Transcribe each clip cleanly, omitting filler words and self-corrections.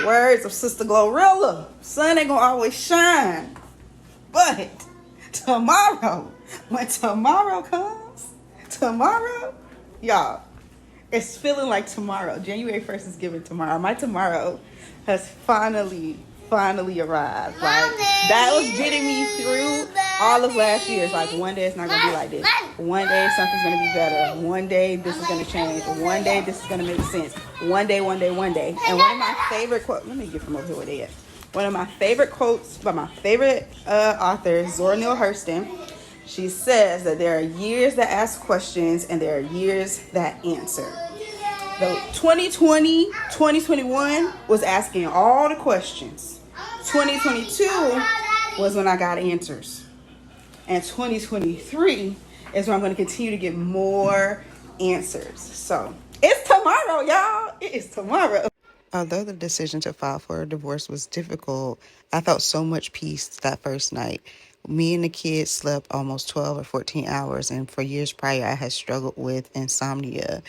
the words of Sister Glorilla, sun ain't gonna always shine. But tomorrow, when tomorrow comes, y'all, it's feeling like tomorrow. January 1st is given tomorrow. My tomorrow has finally arrived. Like, that was getting me through all of last year. It's like, one day it's not gonna be like this. One day something's gonna be better. One day this is gonna change. One day this is gonna make sense. One day. And one of my favorite quotes, let me get from over here where they at. One of my favorite quotes by my favorite author, Zora Neale Hurston. She says that there are years that ask questions and there are years that answer. The 2020, 2021 was asking all the questions. 2022 was when I got answers. And 2023 is when I'm going to continue to get more answers. So it's tomorrow, y'all. It is tomorrow. Although the decision to file for a divorce was difficult, I felt so much peace that first night. Me and the kids slept almost 12 or 14 hours, and for years prior, I had struggled with insomnia.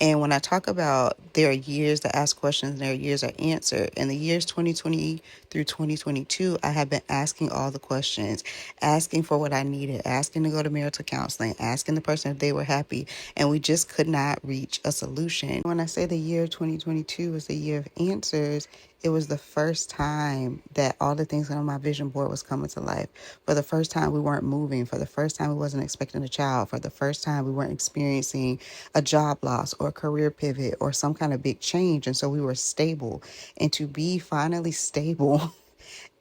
And when I talk about there are years that ask questions and there are years that answer, in the years 2020 through 2022, I have been asking all the questions, asking for what I needed, asking to go to marital counseling, asking the person if they were happy, and we just could not reach a solution. When I say the year 2022 was the year of answers, it was the first time that all the things on my vision board was coming to life. For the first time, we weren't moving. For the first time, we wasn't expecting a child. For the first time, we weren't experiencing a job loss or a career pivot or some kind of big change. And so we were stable. And to be finally stable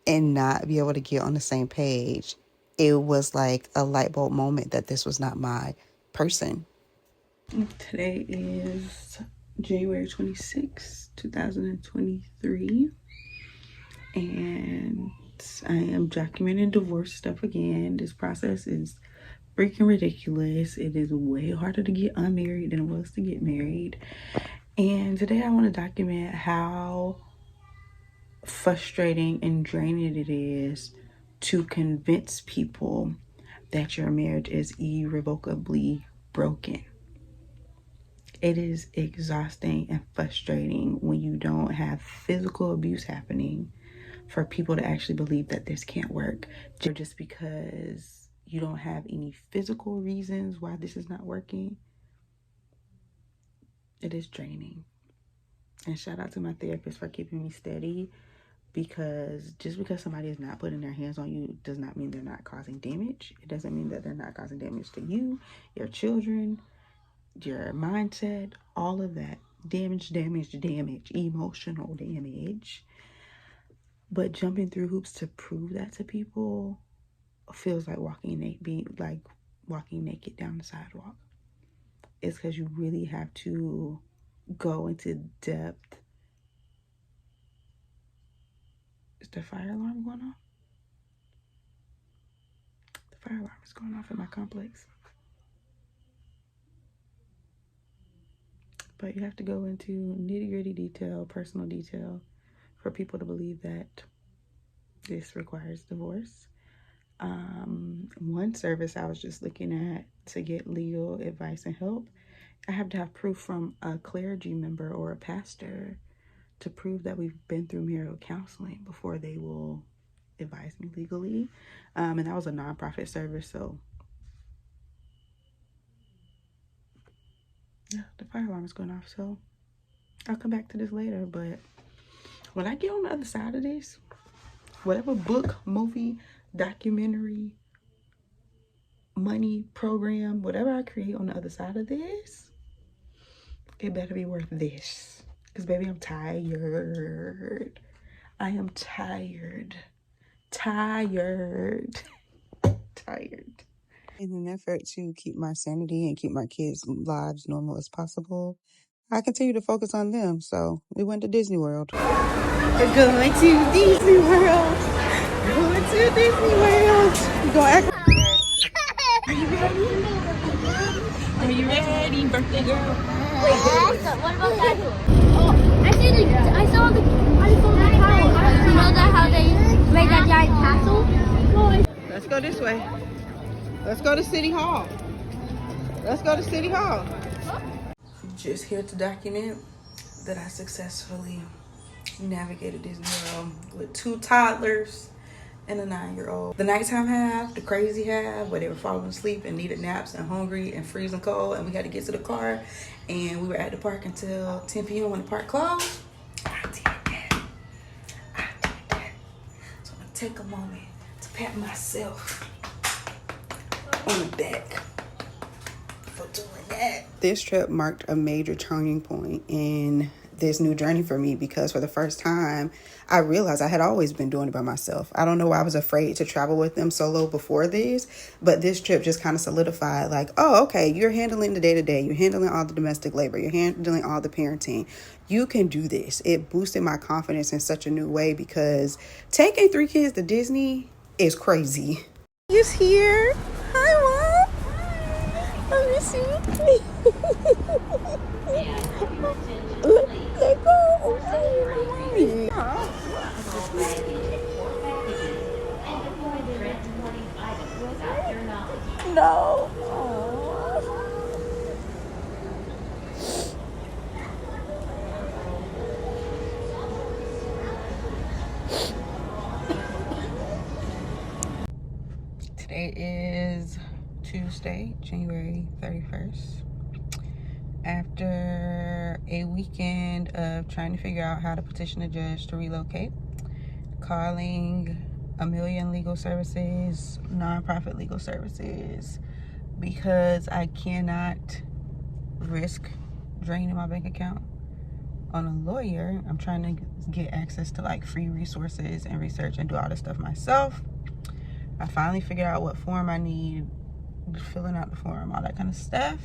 and not be able to get on the same page, it was like a light bulb moment that this was not my person. Today is January 26, 2023, and I am documenting divorce stuff again. This process is freaking ridiculous. It is way harder to get unmarried than it was to get married. And today I want to document how frustrating and draining it is to convince people that your marriage is irrevocably broken. It is exhausting and frustrating when you don't have physical abuse happening for people to actually believe that this can't work. Just because you don't have any physical reasons why this is not working, it is draining. And shout out to my therapist for keeping me steady, because just because somebody is not putting their hands on you does not mean they're not causing damage. It doesn't mean that they're not causing damage to you, your children, your mindset, all of that. Damage, emotional damage. But jumping through hoops to prove that to people feels like walking naked down the sidewalk. It's because you really have to go into depth. Is the fire alarm going off? The fire alarm is going off in my complex. But you have to go into nitty-gritty detail, personal detail, for people to believe that this requires divorce. One service I was just looking at to get legal advice and help, I have to have proof from a clergy member or a pastor to prove that we've been through marital counseling before they will advise me legally. And that was a nonprofit service, so yeah, the fire alarm is going off, so I'll come back to this later. But when I get on the other side of this, whatever book, movie, documentary, money, program, whatever I create on the other side of this, it better be worth this. Because baby, I'm tired. I am tired. In an effort to keep my sanity and keep my kids' lives normal as possible, I continue to focus on them. So we went to Disney World. We're going to Disney World. We're going act. Are you ready, birthday girl? What about that? Oh, I saw the tower. You know that how they made that giant castle? Let's go this way. Let's go to City Hall. Just here to document that I successfully navigated Disney World with 2 toddlers and a 9-year-old. The nighttime half, the crazy half, where they were falling asleep and needed naps and hungry and freezing cold, and we had to get to the car, and we were at the park until 10 p.m. when the park closed. I did that. So I'm gonna take a moment to pat myself on the back for doing that. This trip marked a major turning point in this new journey for me, because for the first time I realized I had always been doing it by myself. I don't know why I was afraid to travel with them solo before this, but this trip just kind of solidified, like, oh, okay, you're handling the day-to-day, you're handling all the domestic labor, you're handling all the parenting, you can do this. It boosted my confidence in such a new way, because taking 3 kids to Disney is crazy. He's here. Hi, Mom. I miss you. Let go. No. Today is Tuesday, January 31st. After a weekend of trying to figure out how to petition a judge to relocate, calling a million legal services, nonprofit legal services, because I cannot risk draining my bank account on a lawyer. I'm trying to get access to like free resources and research and do all this stuff myself. I finally figured out what form I need, filling out the form, all that kind of stuff.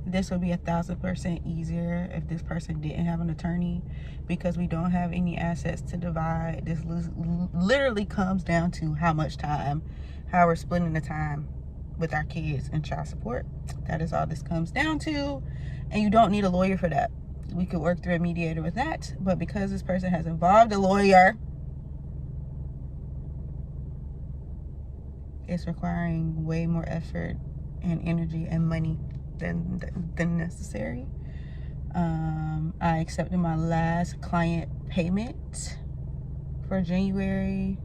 This would be 1,000% easier if this person didn't have an attorney, because we don't have any assets to divide. This literally comes down to how much time, how we're splitting the time with our kids and child support. That is all this comes down to, and you don't need a lawyer for that. We could work through a mediator with that, but because this person has involved a lawyer, it's requiring way more effort and energy and money than necessary. I accepted my last client payment for January,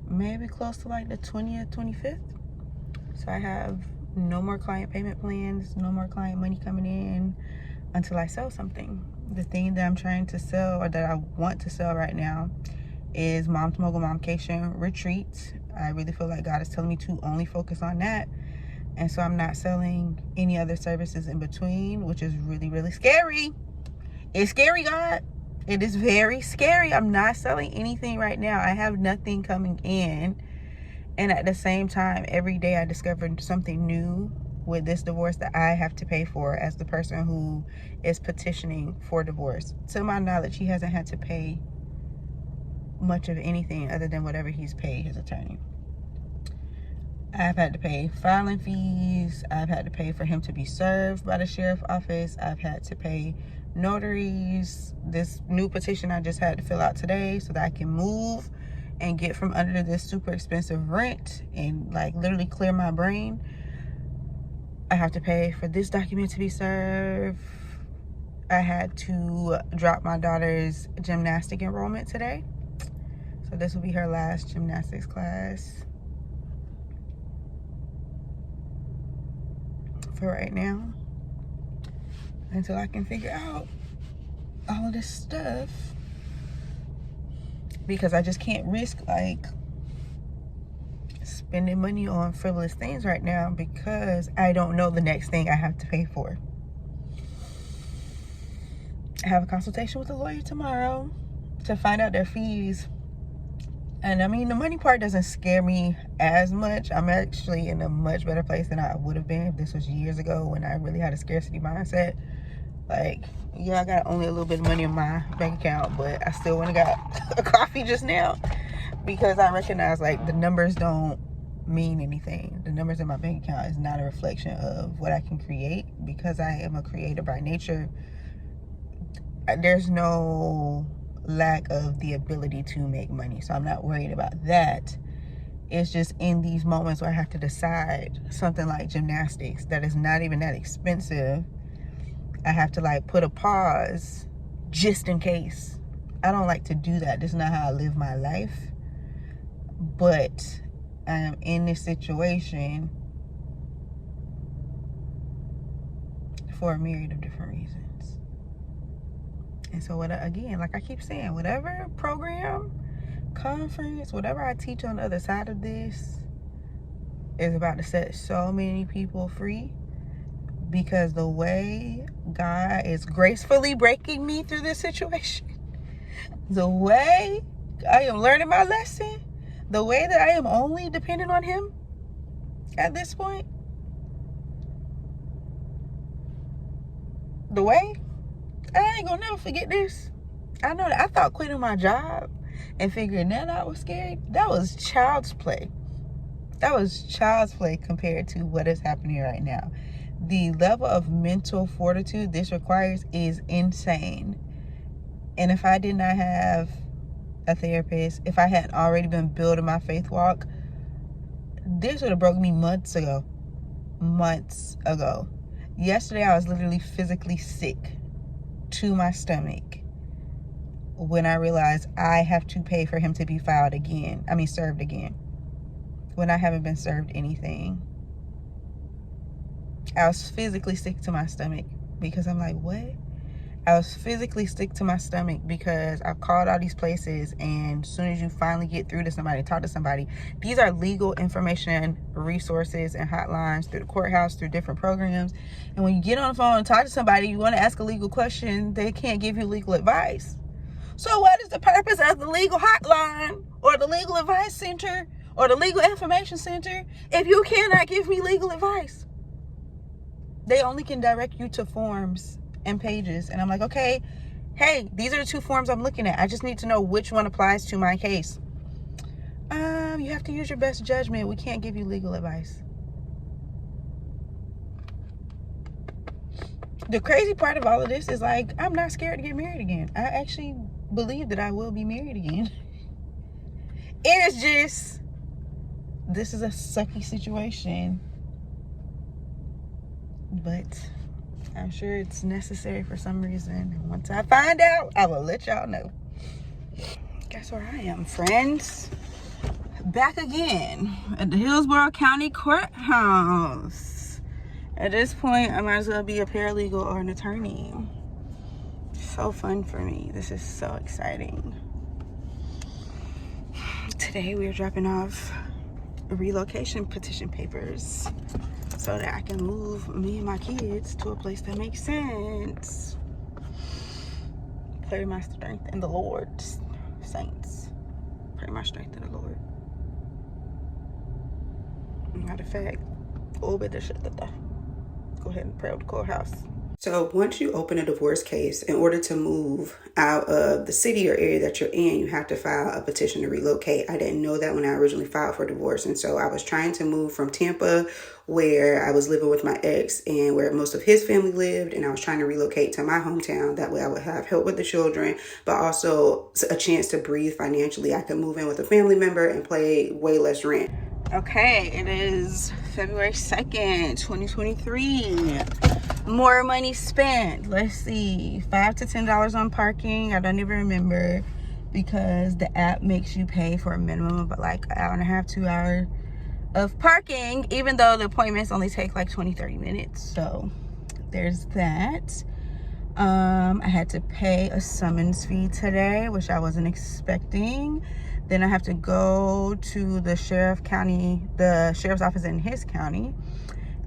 maybe close to like the 20th, 25th. So I have no more client payment plans, no more client money coming in until I sell something. The thing that I'm trying to sell, or that I want to sell right now, is Mom to Mogul Momcation Retreat. I really feel like God is telling me to only focus on that. And so I'm not selling any other services in between, which is really, really scary. It's scary, God. It is very scary. I'm not selling anything right now. I have nothing coming in. And at the same time, every day I discovered something new with this divorce that I have to pay for as the person who is petitioning for divorce. To my knowledge, he hasn't had to pay much of anything other than whatever he's paid his attorney. I've had to pay filing fees. I've had to pay for him to be served by the sheriff's office. I've had to pay notaries. This new petition I just had to fill out today so that I can move and get from under this super expensive rent and like literally clear my brain. I have to pay for this document to be served. I had to drop my daughter's gymnastic enrollment today. So this will be her last gymnastics class for right now, until I can figure out all of this stuff, because I just can't risk like spending money on frivolous things right now, because I don't know the next thing I have to pay for. I have a consultation with a lawyer tomorrow to find out their fees. And I mean, the money part doesn't scare me as much. I'm actually in a much better place than I would have been if this was years ago, when I really had a scarcity mindset. Like, yeah, I got only a little bit of money in my bank account, but I still went and got a coffee just now, because I recognize like the numbers don't mean anything. The numbers in my bank account is not a reflection of what I can create, because I am a creator by nature. There's no lack of the ability to make money, so I'm not worried about that. It's just in these moments where I have to decide something like gymnastics that is not even that expensive, I have to like put a pause just in case. I don't like to do that. This is not how I live my life. But I am in this situation for a myriad of different reasons. And so again, like I keep saying, whatever program, conference, whatever I teach on the other side of this is about to set so many people free, because the way God is gracefully breaking me through this situation, the way I am learning my lesson, the way that I am only dependent on him at this point, the way, I ain't gonna never forget this. I know that I thought quitting my job and figuring that out was scary. That was child's play. That was child's play compared to what is happening right now. The level of mental fortitude this requires is insane. And if I did not have a therapist, if I hadn't already been building my faith walk, this would have broke me months ago. Yesterday, I was literally physically sick to my stomach when I realized I have to pay for him to be served again, when I haven't been served anything. I was physically sick to my stomach because I'm like, what? I was physically sick to my stomach because I called all these places, and as soon as you finally get through to somebody, talk to somebody, these are legal information resources and hotlines through the courthouse, through different programs. And when you get on the phone and talk to somebody, you want to ask a legal question, they can't give you legal advice. So what is the purpose of the legal hotline or the legal advice center or the legal information center if you cannot give me legal advice? They only can direct you to forms and pages. And I'm like, okay, hey, these are the two forms I'm looking at. I just need to know which one applies to my case. You have to use your best judgment. We can't give you legal advice. The crazy part of all of this is, like, I'm not scared to get married again. I actually believe that I will be married again. It's just, this is a sucky situation. But I'm sure it's necessary for some reason. And once I find out, I will let y'all know. Guess where I am, friends? Back again at the Hillsborough County Courthouse. At this point, I might as well be a paralegal or an attorney. So fun for me. This is so exciting. Today we are dropping off relocation petition papers so that I can move me and my kids to a place that makes sense. Pray my strength in the Lord, saints. Pray my strength in the Lord. Matter of fact, go ahead and pray with the courthouse. So once you open a divorce case, in order to move out of the city or area that you're in, you have to file a petition to relocate. I didn't know that when I originally filed for divorce. And so I was trying to move from Tampa, where I was living with my ex and where most of his family lived. And I was trying to relocate to my hometown. That way I would have help with the children, but also a chance to breathe financially. I could move in with a family member and pay way less rent. Okay, it is February 2nd, 2023. More money spent. Let's see, $5 to $10 on parking. I don't even remember, because the app makes you pay for a minimum of like an hour and a half, 2 hours of parking, even though the appointments only take like 20-30 minutes. So there's that. I had to pay a summons fee today, which I wasn't expecting. Then I have to go to the sheriff's office in his county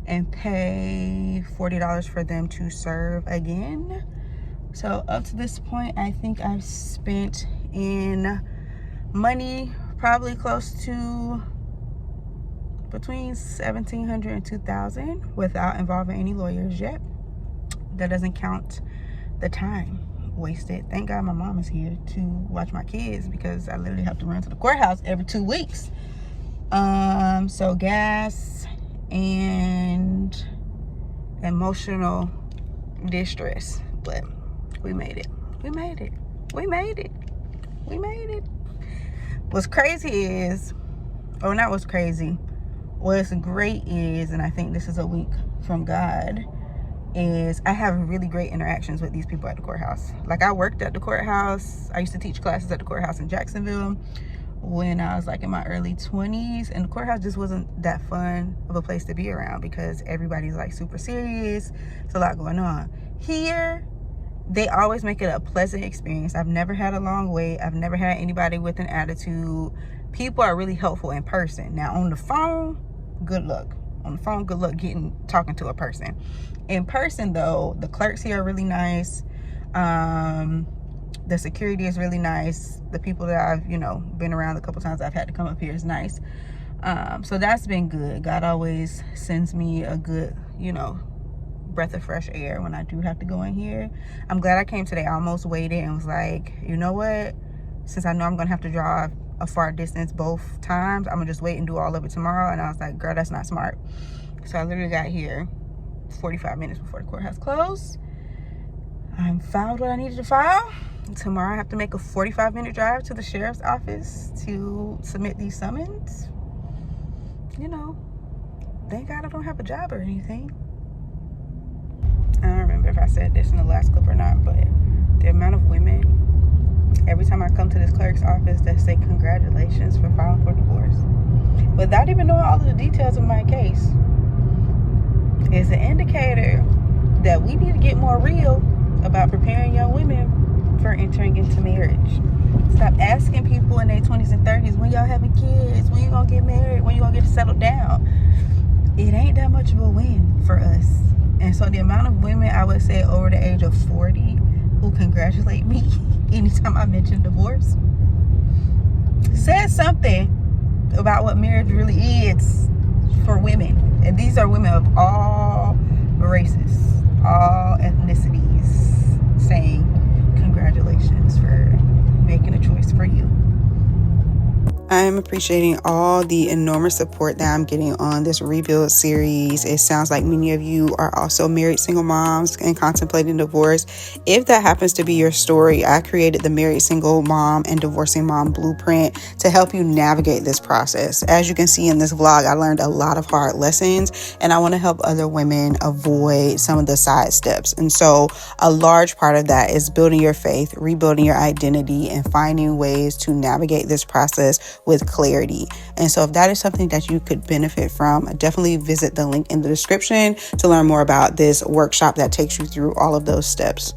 and pay $40 for them to serve again. So up to this point, I think I've spent in money probably close to between $1,700 and $2,000 without involving any lawyers yet. That doesn't count the time wasted. Thank God my mom is here to watch my kids, because I literally have to run to the courthouse every 2 weeks. So gas and emotional distress, but we made it. What's crazy is, or not what's great is, and I think this is a wink from God, is I have really great interactions with these people at the courthouse. Like, I worked at the courthouse. I used to teach classes at the courthouse in Jacksonville when I was like in my early 20s, and the courthouse just wasn't that fun of a place to be around because everybody's like super serious. It's a lot going on. Here, they always make it a pleasant experience. I've never had a long wait. I've never had anybody with an attitude. People are really helpful in person. Now, on the phone, good luck. On the phone, good luck talking to a person. In person, though, the clerks here are really nice. The security is really nice. The people that I've, been around a couple times I've had to come up here is nice. So that's been good. God always sends me a good, breath of fresh air when I do have to go in here. I'm glad I came today. I almost waited and was like, you know what? Since I know I'm going to have to drive a far distance both times, I'm going to just wait and do all of it tomorrow. And I was like, girl, that's not smart. So I literally got here 45 minutes before the courthouse closed. I filed what I needed to file. Tomorrow I have to make a 45-minute drive to the sheriff's office to submit these summons. Thank God I don't have a job or anything. I don't remember if I said this in the last clip or not, but the amount of women, every time I come to this clerk's office, that say congratulations for filing for divorce, without even knowing all of the details of my case, is an indicator that we need to get more real about preparing young women for entering into marriage. Stop asking people in their 20s and 30s, when y'all having kids, when you gonna get married, when you gonna get settled down. It ain't that much of a win for us. And so the amount of women, I would say over the age of 40, who congratulate me anytime I mention divorce, says something about what marriage really is for women. And these are women of all races, all ethnicities, saying congratulations for making a choice for you. I'm appreciating all the enormous support that I'm getting on this rebuild series. It sounds like many of you are also married single moms and contemplating divorce. If that happens to be your story, I created the Married Single Mom and Divorcing Mom Blueprint to help you navigate this process. As you can see in this vlog, I learned a lot of hard lessons, and I want to help other women avoid some of the side steps. And so a large part of that is building your faith, rebuilding your identity, and finding ways to navigate this process with clarity. And so if that is something that you could benefit from, definitely visit the link in the description to learn more about this workshop that takes you through all of those steps.